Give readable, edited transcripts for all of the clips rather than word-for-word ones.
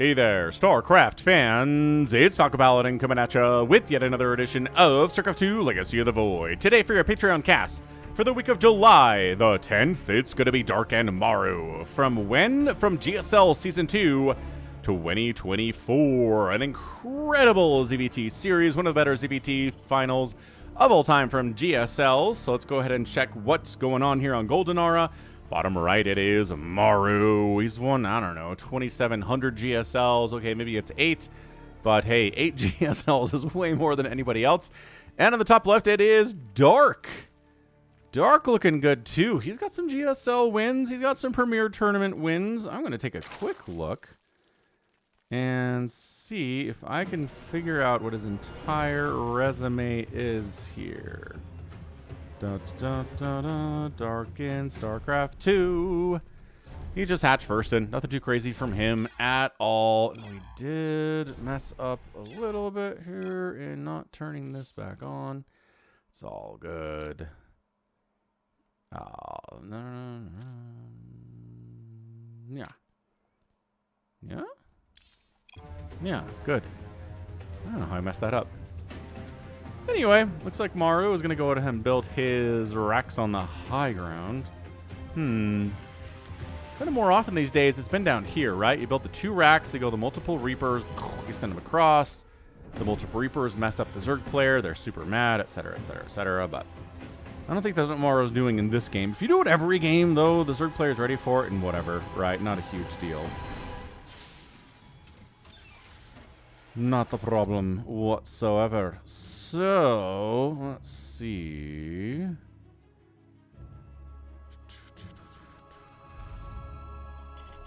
Hey there, StarCraft fans! It's Paladin coming at ya with yet another edition of StarCraft 2 Legacy of the Void. Today for your Patreon cast, for the week of July the 10th, it's gonna be Dark and MARU. From when? From GSL Season 2 2024. An incredible ZVT series, one of the better ZVT finals of all time from GSL. So let's go ahead and check what's going on here on GOLDENAURA. Bottom right, it is MARU. He's won, I don't know, 2,700 GSLs. Okay, maybe it's 8, but hey, 8 GSLs is way more than anybody else. And on the top left, it is Dark. Dark looking good, too. He's got some GSL wins. He's got some Premier Tournament wins. I'm going to take a quick look and see if I can figure out what his entire resume is here. Dark in StarCraft 2. He just hatched first and nothing too crazy from him at all. And we did mess up a little bit here in not turning this back on. It's all good. Yeah. Yeah? Yeah, good. I don't know how I messed that up. Anyway, looks like MARU is going to go ahead and build his racks on the high ground. Kind of more often these days, it's been down here, right? You build the 2 racks, you go the multiple Reapers, you send them across. The multiple Reapers mess up the Zerg player, they're super mad, etc., etc., etc. But I don't think that's what MARU's doing in this game. If you do it every game, though, the Zerg player's ready for it and whatever, right? Not a huge deal. Not the problem whatsoever. So, let's see.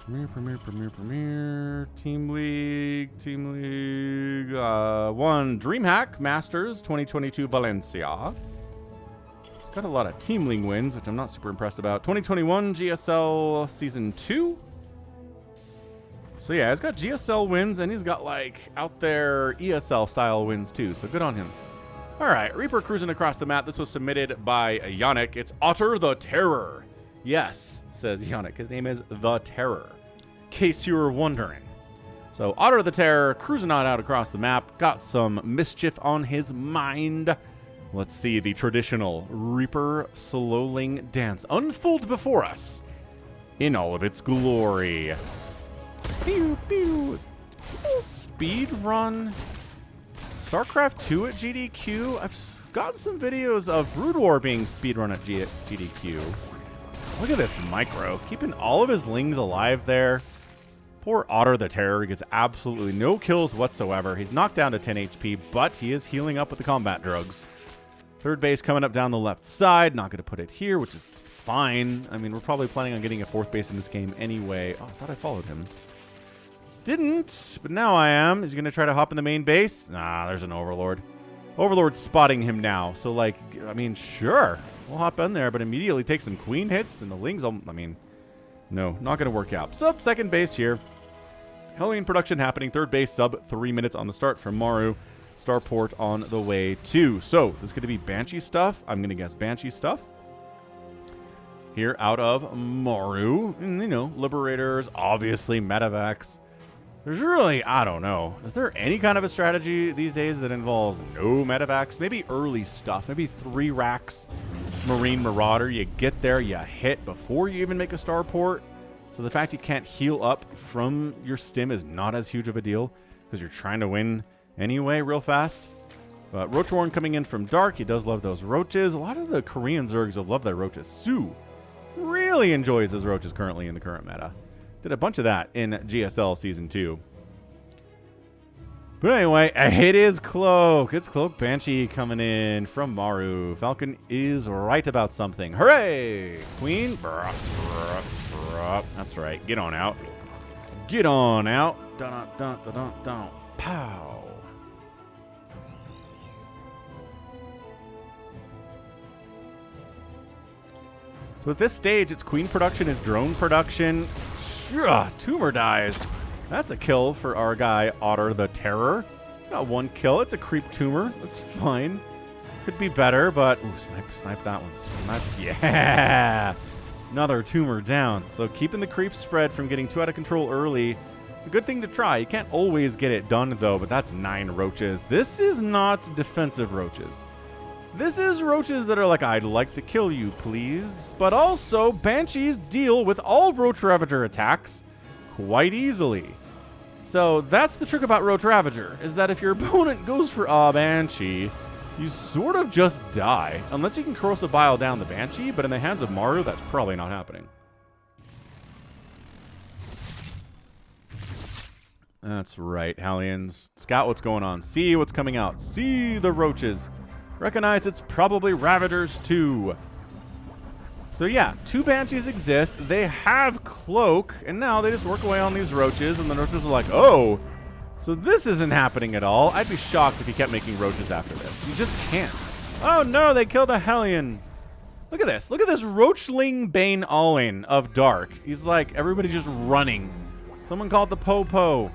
Premier. Team League. 1 DreamHack Masters 2022 Valencia. He's got a lot of Team League wins, which I'm not super impressed about. 2021 GSL Season 2. So yeah, he's got GSL wins, and he's got, like, out there ESL style wins, too. So good on him. All right, Reaper cruising across the map. This was submitted by Yannick. It's Otter the Terror. Yes, says Yannick. His name is The Terror, in case you were wondering. So Otter the Terror cruising on out across the map. Got some mischief on his mind. Let's see the traditional Reaper soloing dance unfold before us in all of its glory. Pew, pew. Speed run StarCraft 2 at GDQ. I've gotten some videos of Brood War being speedrun at GDQ. Look at this micro. Keeping all of his lings alive there. Poor Otter the Terror gets absolutely no kills whatsoever. He's knocked down to 10 HP, but he is healing up with the combat drugs. Third base coming up down the left side. Not going to put it here, which is fine. I mean, we're probably planning on getting a 4th base in this game anyway. Oh, I thought I followed him. Didn't, but now I am. Is he going to try to hop in the main base? Nah, there's an Overlord. Overlord's spotting him now. So, like, I mean, sure. We'll hop in there, but immediately take some queen hits, and the lings, I mean, no, not going to work out. Sub second base here. Halloween production happening. Third base, sub 3 minutes on the start from MARU. Starport on the way, too. So, this is going to be Banshee stuff. I'm going to guess Banshee stuff. Here out of MARU. And, you know, Liberators, obviously, Medivacs. There's really, I don't know. Is there any kind of a strategy these days that involves no medevacs? Maybe early stuff. Maybe 3 racks. Marine Marauder. You get there, you hit before you even make a starport. So the fact you can't heal up from your stim is not as huge of a deal because you're trying to win anyway real fast. But Roachworn coming in from Dark. He does love those roaches. A lot of the Korean Zergs have loved their roaches. Sue really enjoys his roaches currently in the current meta. Did a bunch of that in GSL Season 2. But anyway, it is Cloak. It's Cloak Banshee coming in from MARU. Falcon is right about something. Hooray! Queen. That's right. Get on out. Get on out. Dun, dun, dun, dun, dun. Pow. So at this stage, it's queen production, it's drone production. Tumor dies. That's a kill for our guy, Otter the Terror. He's got 1 kill. It's a creep tumor. That's fine. Could be better, but... Ooh, snipe that one. Snipe. Yeah! Another tumor down. So keeping the creep spread from getting too out of control early It's a good thing to try. You can't always get it done, though, but that's 9 roaches. This is not defensive roaches. This is roaches that are like, I'd like to kill you, please. But also, Banshees deal with all Roach Ravager attacks quite easily. So that's the trick about Roach Ravager, is that if your opponent goes for a Banshee, you sort of just die. Unless you can Corrosive Bile down the Banshee, but in the hands of Maru, that's probably not happening. That's right, Hellions. Scout what's going on. See what's coming out. See the roaches. Recognize it's probably Ravagers too. So yeah, 2 Banshees exist. They have Cloak, and now they just work away on these roaches, and the roaches are like, oh, so this isn't happening at all. I'd be shocked if he kept making roaches after this. You just can't. Oh no, they killed a Hellion. Look at this. Look at this Roachling Bane All-In of Dark. He's like, everybody's just running. Someone called the Popo.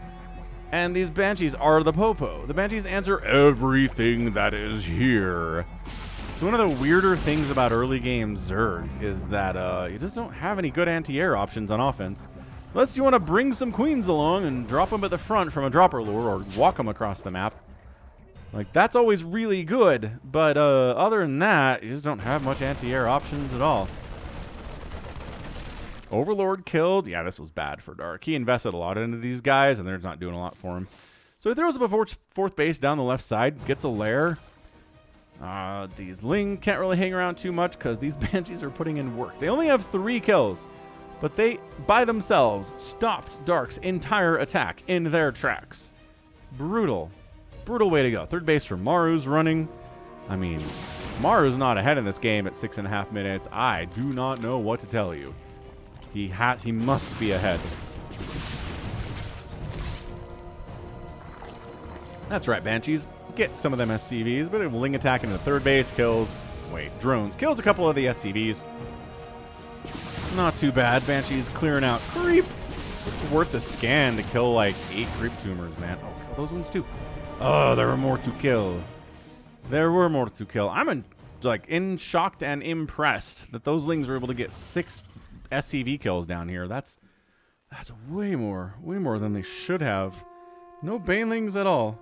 And these Banshees are the Popo. The Banshees answer everything that is here. So one of the weirder things about early game Zerg is that you just don't have any good anti-air options on offense. Unless you want to bring some queens along and drop them at the front from a dropper lure or walk them across the map. Like, that's always really good. But other than that, you just don't have much anti-air options at all. Overlord killed. Yeah, this was bad for Dark. He invested a lot into these guys, and they're not doing a lot for him. So he throws up a fourth base down the left side, gets a lair. These Ling can't really hang around too much because these Banshees are putting in work. They only have 3 kills, but they, by themselves, stopped Dark's entire attack in their tracks. Brutal. Brutal way to go. Third base for Maru's running. I mean, Maru's not ahead in this game at 6.5 minutes. I do not know what to tell you. He must be ahead. That's right, Banshees. Get some of them SCVs, but a Ling attack into the third base kills. Wait, drones. Kills a couple of the SCVs. Not too bad. Banshees clearing out creep. It's worth a scan to kill like 8 creep tumors, man. Oh, kill those ones too. Oh, there were more to kill. There were more to kill. I'm shocked and impressed that those Lings were able to get 6 SCV kills down here. That's way more than they should have. No Banelings at all.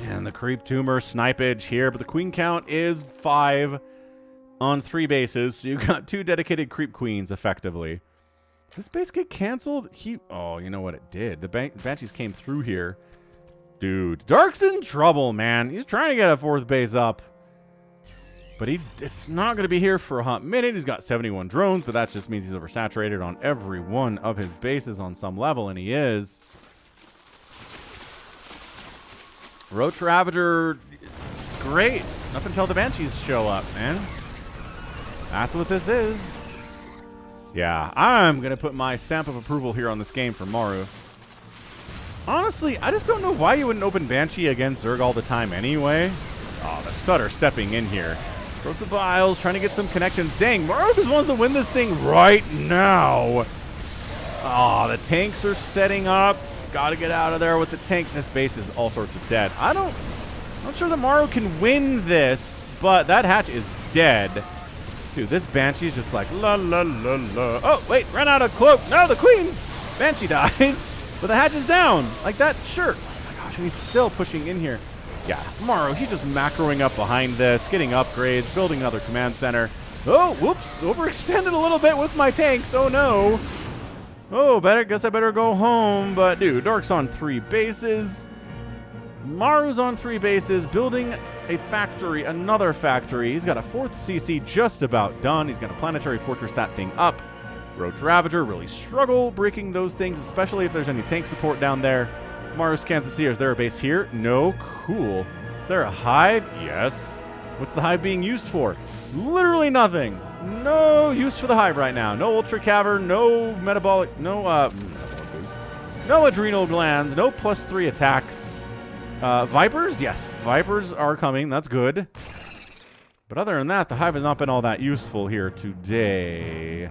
And the creep tumor snipage here, but the queen count is 5 on 3 bases. So you've got 2 dedicated creep queens effectively. Did this base get canceled? Oh, you know what it did? The Banshees came through here. Dude, Dark's in trouble, man. He's trying to get a 4th base up. But it's not going to be here for a hot minute. He's got 71 drones, but that just means he's oversaturated on every one of his bases on some level, and he is. Roach Ravager, great. Up until the Banshees show up, man. That's what this is. Yeah, I'm going to put my stamp of approval here on this game for Maru. Honestly, I just don't know why you wouldn't open Banshee against Zerg all the time anyway. Oh, the Stutter stepping in here. Throw some vials, trying to get some connections. Dang, Maru just wants to win this thing right now. Oh, the tanks are setting up. Got to get out of there with the tank. This base is all sorts of dead. I'm not sure that Maru can win this, but that hatch is dead. Dude, this Banshee's just like, la, la, la, la. Oh, wait, ran out of cloak. No, the queens. Banshee dies, but the hatch is down. Like that, sure. Oh my gosh, and he's still pushing in here. Yeah, Maru, he's just macroing up behind this, getting upgrades, building another command center. Oh, whoops, overextended a little bit with my tanks. Oh, no. Oh, guess I better go home. But, dude, Dark's on 3 bases. Maru's on 3 bases, building a factory, another factory. He's got a 4th CC just about done. He's going to planetary fortress that thing up. Roach Ravager really struggle breaking those things, especially if there's any tank support down there. Maru scans to see, is there a base here? No. Cool. Is there a hive? Yes. What's the hive being used for? Literally nothing. No use for the hive right now. No ultra cavern, no metabolic, no adrenal glands, no +3 attacks. Vipers? Yes. Vipers are coming. That's good. But other than that, the hive has not been all that useful here today.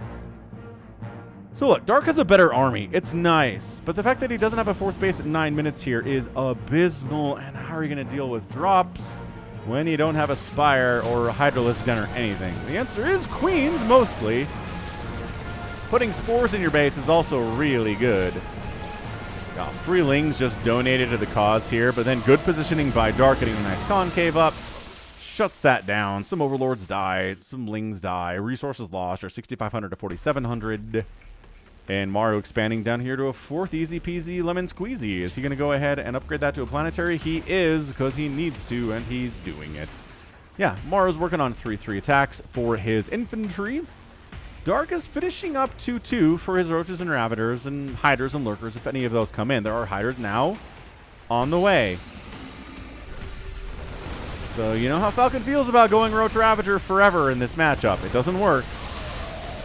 So look, Dark has a better army. It's nice. But the fact that he doesn't have a 4th base at 9 minutes here is abysmal. And how are you going to deal with drops when you don't have a Spire or a Hydralisk Den or anything? The answer is Queens, mostly. Putting spores in your base is also really good. Got Freelings just donated to the cause here, but then good positioning by Dark, getting a nice concave up. Shuts that down. Some Overlords die. Some Lings die. Resources lost are 6,500 to 4,700. And MARU expanding down here to a 4th easy peasy lemon squeezy. Is he going to go ahead and upgrade that to a planetary? He is, because he needs to, and he's doing it. Yeah, MARU's working on 3/3 attacks for his infantry. Dark is finishing up 2/2 for his Roaches and Ravagers and Hiders and Lurkers, if any of those come in. There are Hiders now on the way. So you know how Falcon feels about going Roach Ravager forever in this matchup. It doesn't work.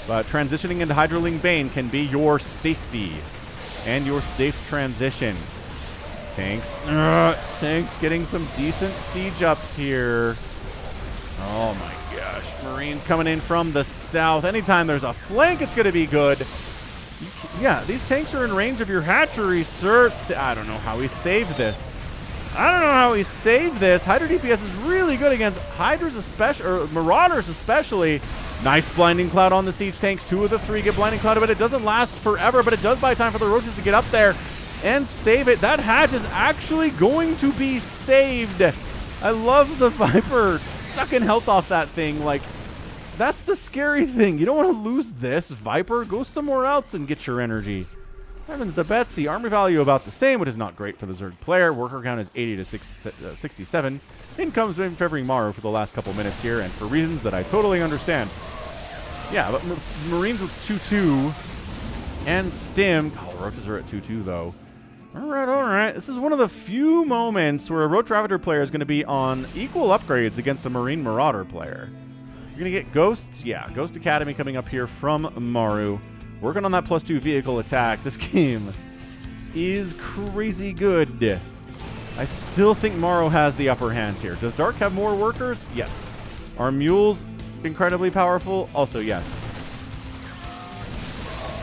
But transitioning into Hydroling Bane can be your safety and your safe transition. Tanks. Tanks getting some decent siege ups here. Oh my gosh. Marines coming in from the south. Anytime there's a flank, it's going to be good. Yeah, these tanks are in range of your hatchery, sir. I don't know how he saved this. Hydra DPS is really good against Hydras, especially, or Marauders especially. Nice Blinding Cloud on the siege tanks. 2 of the 3 get Blinding Cloud, but it doesn't last forever, but it does buy time for the Roaches to get up there and save it. That hatch is actually going to be saved. I love the Viper sucking health off that thing. Like, that's the scary thing. You don't want to lose this. Viper, go somewhere else and get your energy. Heavens to Betsy. Army value about the same, which is not great for the Zerg player. Worker count is 80 to 67. Income's been favoring MARU for the last couple minutes here, and for reasons that I totally understand. Yeah, but Marines with 2/2 and Stim. Oh, Roaches are at 2/2, though. All right. This is one of the few moments where a Roach Ravager player is going to be on equal upgrades against a Marine Marauder player. You're going to get Ghosts. Yeah, Ghost Academy coming up here from MARU. Working on that +2 vehicle attack. This game is crazy good. I still think MARU has the upper hand here. Does Dark have more workers? Yes. Are Mules incredibly powerful? Also, yes.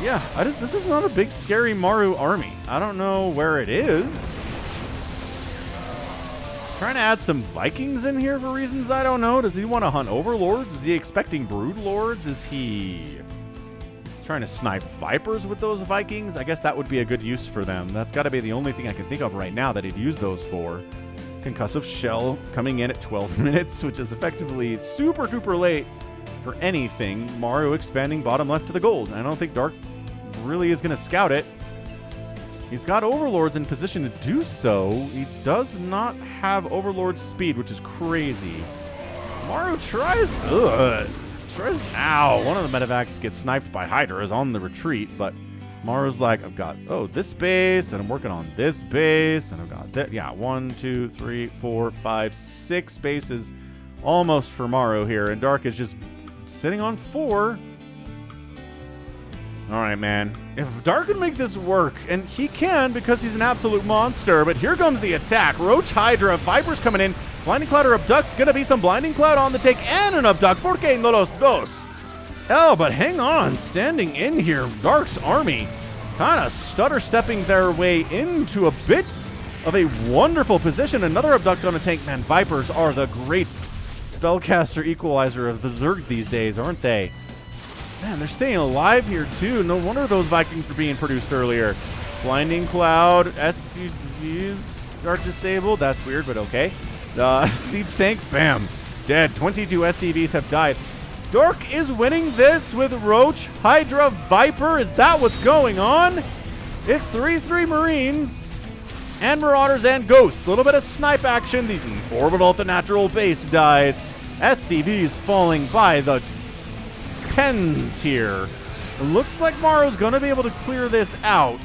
Yeah, this is not a big, scary MARU army. I don't know where it is. Trying to add some Vikings in here for reasons I don't know. Does he want to hunt Overlords? Is he expecting Brood Lords? Is he trying to snipe Vipers with those Vikings? I guess that would be a good use for them. That's got to be the only thing I can think of right now that he'd use those for. Concussive Shell coming in at 12 minutes, which is effectively super duper late for anything. MARU expanding bottom left to the gold. I don't think Dark really is going to scout it. He's got Overlords in position to do so. He does not have Overlord speed, which is crazy. MARU tries... Ow! One of the medevacs gets sniped by Hydras on the retreat, but MARU's like, I've got, this base, and I'm working on this base, and I've got that. Yeah, 1, 2, 3, 4, 5, 6 bases almost for MARU here, and Dark is just sitting on 4. All right, man. If Dark can make this work, and he can because he's an absolute monster, but here comes the attack. Roach Hydra, Vipers coming in. Blinding Cloud or Abduct's gonna be some Blinding Cloud on the take and an Abduct. ¿Por qué no los dos? Oh, but hang on. Standing in here, Dark's army kind of stutter-stepping their way into a bit of a wonderful position. Another Abduct on a tank. Man, Vipers are the great spellcaster equalizer of the Zerg these days, aren't they? Man, they're staying alive here, too. No wonder those Vikings were being produced earlier. Blinding Cloud, SCVs are disabled. That's weird, but okay. Siege tanks, bam, dead. 22 SCVs have died. Dark is winning this with Roach, Hydra, Viper. Is that what's going on? It's 3/3 Marines and Marauders and Ghosts. A little bit of snipe action. The Orbital at the natural base dies. SCVs falling by the tens here. It looks like MARU's going to be able to clear this out.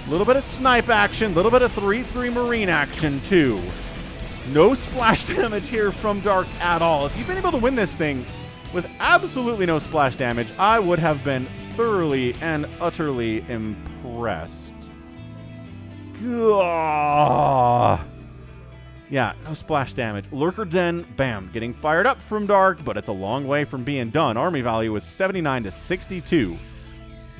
A little bit of snipe action, a little bit of 3/3 Marine action too. No splash damage here from Dark at all. If you've been able to win this thing with absolutely no splash damage, I would have been thoroughly and utterly impressed. Gah. Yeah, no splash damage. Lurker Den, bam, getting fired up from Dark, but it's a long way from being done. Army value is 79 to 62.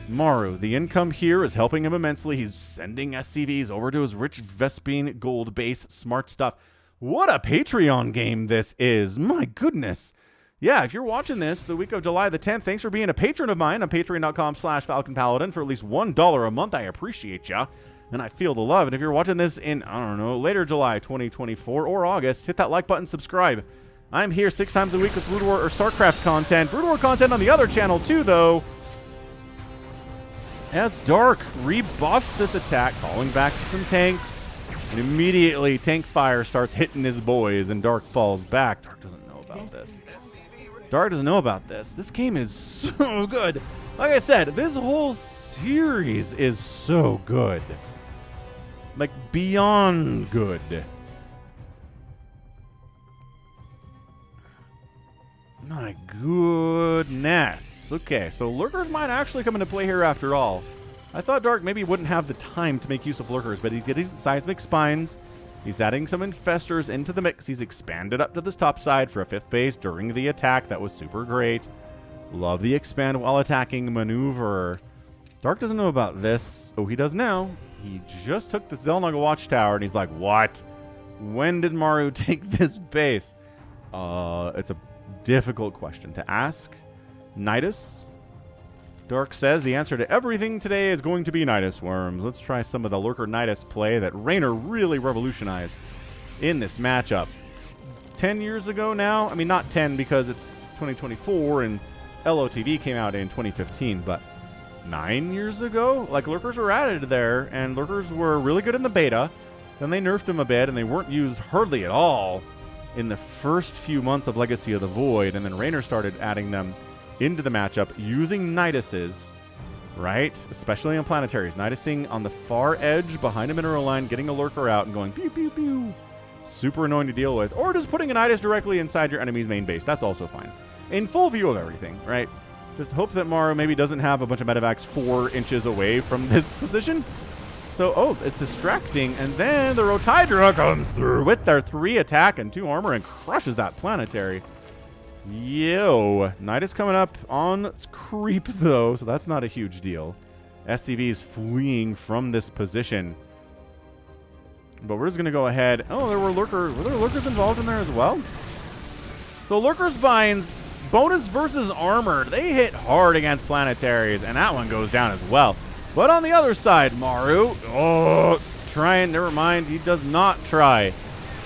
MARU, the income here is helping him immensely. He's sending SCVs over to his rich Vespine gold base. Smart stuff. What a Patreon game this is. My goodness. yeah, if you're watching this the week of July the 10th, thanks for being a patron of mine on patreon.com/FalconPaladin for at least $1 a month. I appreciate ya, and I feel the love. And if you're watching this in, I don't know, later July 2024 or August, hit that like button, subscribe. I'm here 6 times a week with Brood War or StarCraft content. Brood War content on the other channel too, though. As Dark rebuffs this attack, falling back to some tanks, and immediately tank fire starts hitting his boys, and Dark falls back. Dark doesn't know about this. Dark doesn't know about this. This game is so good. Like I said, this whole series is so good. Like, beyond good. My goodness. Okay, so Lurkers might actually come into play here after all. I thought Dark maybe wouldn't have the time to make use of Lurkers, but he did his Seismic Spines. He's adding some Infestors into the mix. He's expanded up to this top side for a 5th base during the attack. That was super great. Love the expand while attacking maneuver. Dark doesn't know about this. Oh, he does now. He just took the Xel'Naga Watchtower, and he's like, what? When did Maru take this base? It's a difficult question to ask. Nidus? Dark says the answer to everything today is going to be Nidus Worms. Let's try some of the Lurker Nidus play that Raynor really revolutionized in this matchup. 10 years ago now? I mean, not 10 because it's 2024 and LOTV came out in 2015, but 9 years ago? Like, Lurkers were added there, and Lurkers were really good in the beta. Then they nerfed them a bit, and they weren't used hardly at all in the first few months of Legacy of the Void, and then Raynor started adding them into the matchup using Niduses, right? Especially on planetaries. Nidusing on the far edge behind a mineral line, getting a Lurker out and going pew, pew, pew. Super annoying to deal with. Or just putting a Nidus directly inside your enemy's main base. That's also fine. In full view of everything, right? Just hope that Maru maybe doesn't have a bunch of medevacs 4 inches away from this position. So, oh, it's distracting. And then the Rotydra comes through with their 3 attack and 2 armor and crushes that planetary. Yo, Nidus coming up on creep, though, so that's not a huge deal. SCV is fleeing from this position. But we're just going to go ahead. Oh, were there Lurkers involved in there as well? So Lurker Spines, bonus versus armored. They hit hard against planetaries, and that one goes down as well. But on the other side, Maru, never mind, he does not try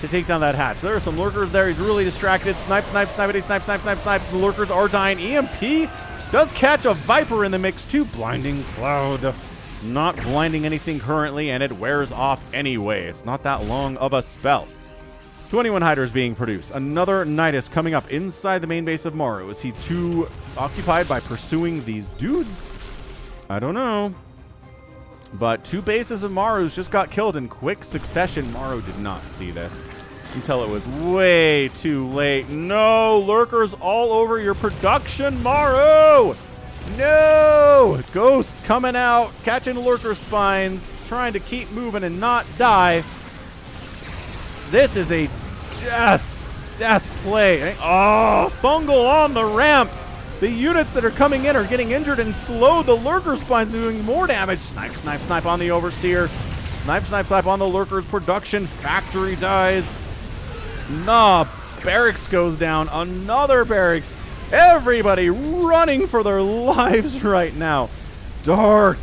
to take down that hatch. There are some Lurkers there. He's really distracted. Snipe, snipe, snipity, snipe, snipe, snipe, snipe. The Lurkers are dying. EMP does catch a Viper in the mix too. Blinding Cloud. Not blinding anything currently, and it wears off anyway. It's not that long of a spell. 21 Hydras being produced. Another Nidus coming up inside the main base of Maru. Is he too occupied by pursuing these dudes? I don't know. But 2 bases of Maru's just got killed in quick succession. Maru did not see this until it was way too late. No! Lurkers all over your production, Maru! No! Ghosts coming out, catching Lurker Spines, trying to keep moving and not die. This is a death play. Oh! Fungal on the ramp! The units that are coming in are getting injured and slowed. The Lurker Spines doing more damage. Snipe, snipe, snipe on the Overseer. Snipe, snipe, snipe on the Lurkers. Production factory dies. Nah, barracks goes down. Another barracks. Everybody running for their lives right now. Dark.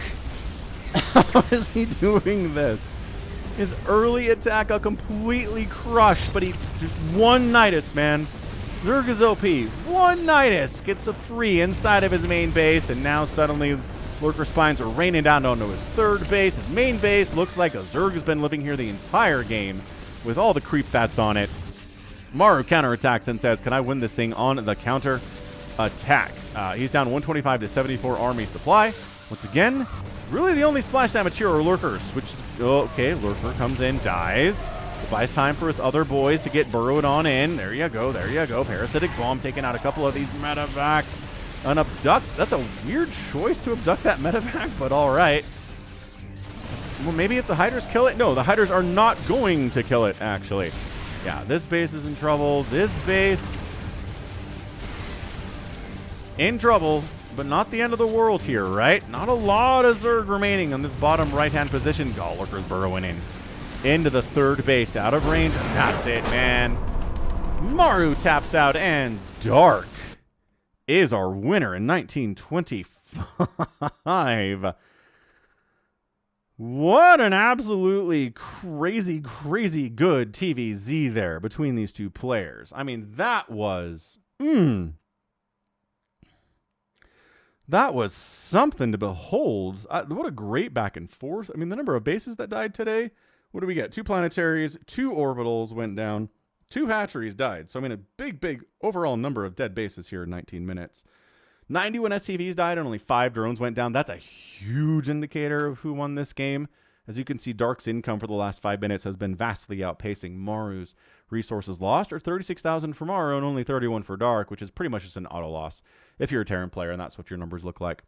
How is he doing this? His early attack got completely crushed, but he just one Nidus, man. Zerg is OP. One Nidus gets a free inside of his main base, and now suddenly Lurker Spines are raining down onto his 3rd base. His main base looks like a Zerg has been living here the entire game with all the creep that's on it. Maru counterattacks and says, can I win this thing on the counter attack? He's down 125 to 74 army supply. Once again, really the only splash damage here are Lurkers, which is, okay, Lurker comes in, dies. Buys time for his other boys to get burrowed on in. There you go, there you go. Parasitic Bomb taking out a couple of these medevacs. An abduct, that's a weird choice to abduct that medevac, but all right. Well, maybe if the Hydras kill it? No, the Hydras are not going to kill it, actually. Yeah, this base is in trouble. This base in trouble, but not the end of the world here, right? Not a lot of Zerg remaining on this bottom right-hand position. Lurkers burrowing in. Into the 3rd base, out of range. That's it, man. Maru taps out, and Dark is our winner in 1925. What an absolutely crazy, crazy good TVZ there between these two players. I mean, that was... that was something to behold. What a great back and forth. I mean, the number of bases that died today. What do we get? 2 planetaries, 2 orbitals went down, 2 hatcheries died. So, I mean, a big, big overall number of dead bases here in 19 minutes. 91 SCVs died and only 5 drones went down. That's a huge indicator of who won this game. As you can see, Dark's income for the last 5 minutes has been vastly outpacing Maru's. Resources lost are 36,000 for Maru and only 31 for Dark, which is pretty much just an auto loss if you're a Terran player, and that's what your numbers look like.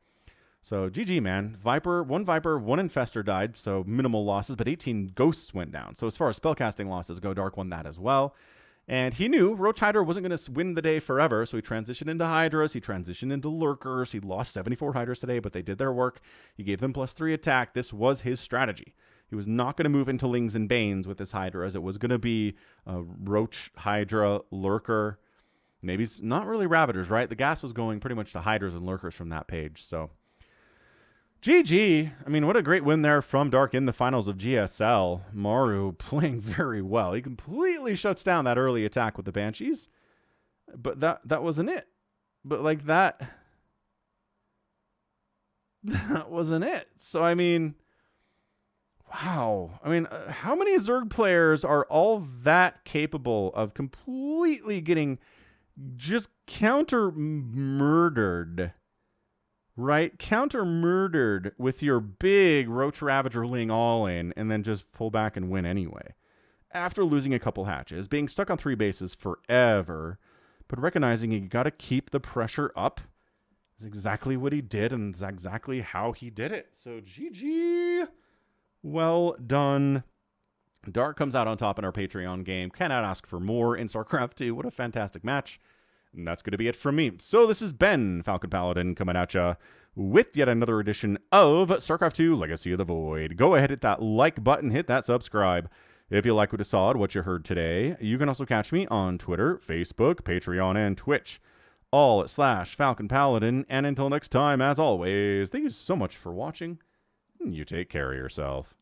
So GG, man. One Viper, 1 Infestor died, so minimal losses, but 18 Ghosts went down. So as far as spellcasting losses go, Dark won that as well. And he knew Roach Hydra wasn't going to win the day forever, so he transitioned into Hydras, he transitioned into Lurkers, he lost 74 Hydras today, but they did their work. He gave them +3 attack. This was his strategy. He was not going to move into Lings and Banes with this Hydra, as it was going to be Roach, Hydra, Lurker. Maybe it's not really Ravagers, right? The gas was going pretty much to Hydras and Lurkers from that page, so... GG. I mean, what a great win there from Dark in the finals of GSL. Maru playing very well. He completely shuts down that early attack with the Banshees. But that wasn't it. But like that wasn't it. So, I mean, wow. I mean, how many Zerg players are all that capable of completely getting just counter-murdered? Right? Counter-murdered with your big Roach Ravager Ling all-in and then just pull back and win anyway. After losing a couple hatches, being stuck on 3 bases forever, but recognizing you got to keep the pressure up is exactly what he did, and it's exactly how he did it. So GG. Well done. Dark comes out on top in our Patreon game. Cannot ask for more in StarCraft 2. What a fantastic match. And that's going to be it from me. So this has been Falcon Paladin coming at ya with yet another edition of StarCraft 2 Legacy of the Void. Go ahead, hit that like button, hit that subscribe. If you like what you saw, what you heard today, you can also catch me on Twitter, Facebook, Patreon, and Twitch. All at /Falcon Paladin. And until next time, as always, thank you so much for watching. You take care of yourself.